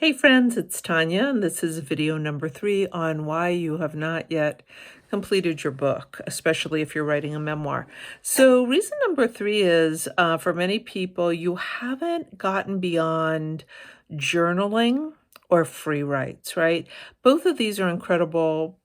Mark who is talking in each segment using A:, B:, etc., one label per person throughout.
A: Hey friends, it's Tanya, and this is video number 3 on why you have not yet completed your book, especially if you're writing a memoir. So reason number 3 is, for many people, you haven't gotten beyond journaling or free writes, right? Both of these are incredible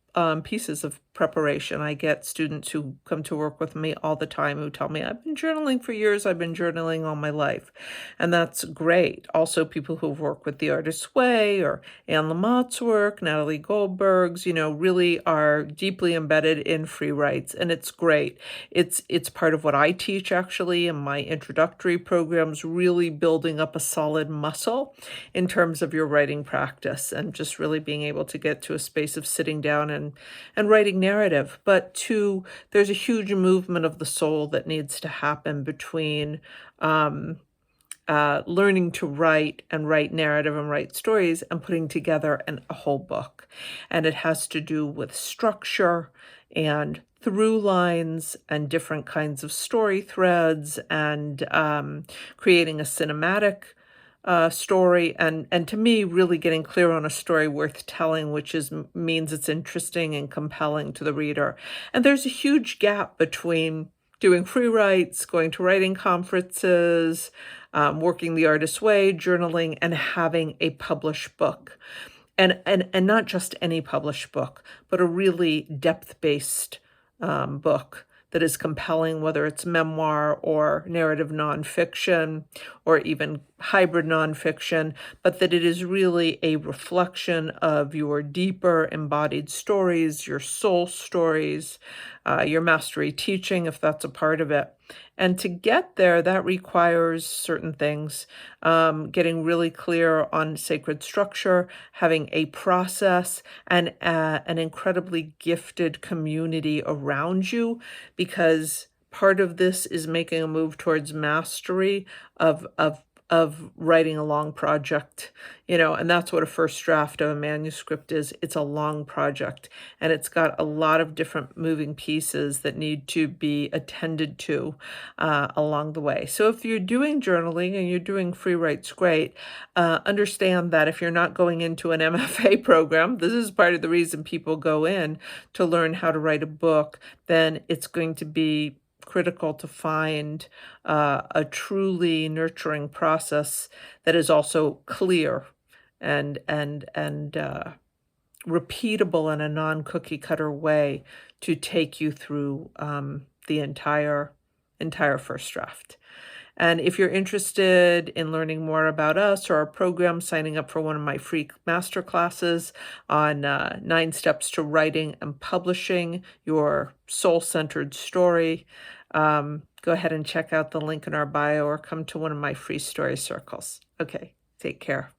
A: pieces of preparation. I get students who come to work with me all the time who tell me, I've been journaling for years, I've been journaling all my life. And that's great. Also, people who've worked with The Artist's Way or Anne Lamott's work, Natalie Goldberg's, really are deeply embedded in free writes, and it's great. It's part of what I teach actually in my introductory programs, really building up a solid muscle in terms of your writing practice and just really being able to get to a space of sitting down and writing narrative. But there's a huge movement of the soul that needs to happen between learning to write and write narrative and write stories and putting together a whole book. And it has to do with structure and through lines and different kinds of story threads and creating a cinematic story and to me really getting clear on a story worth telling, which means it's interesting and compelling to the reader. And there's a huge gap between doing free writes, going to writing conferences, working the artist's way, journaling, and having a published book. And not just any published book, but a really depth-based book that is compelling, whether it's memoir or narrative nonfiction or even hybrid nonfiction, but that it is really a reflection of your deeper embodied stories, your soul stories, your mastery teaching, if that's a part of it. And to get there, that requires certain things, getting really clear on sacred structure, having a process, and an incredibly gifted community around you, because part of this is making a move towards mastery of writing a long project, and that's what a first draft of a manuscript is. It's a long project, and it's got a lot of different moving pieces that need to be attended to along the way. So if you're doing journaling and you're doing free writes, great. Understand that if you're not going into an MFA program, this is part of the reason people go in to learn how to write a book, then it's going to be critical to find a truly nurturing process that is also clear and repeatable in a non-cookie cutter way to take you through the entire first draft. And if you're interested in learning more about us or our program, signing up for one of my free master classes on 9 steps to writing and publishing your soul-centered story, go ahead and check out the link in our bio or come to one of my free story circles. Okay, take care.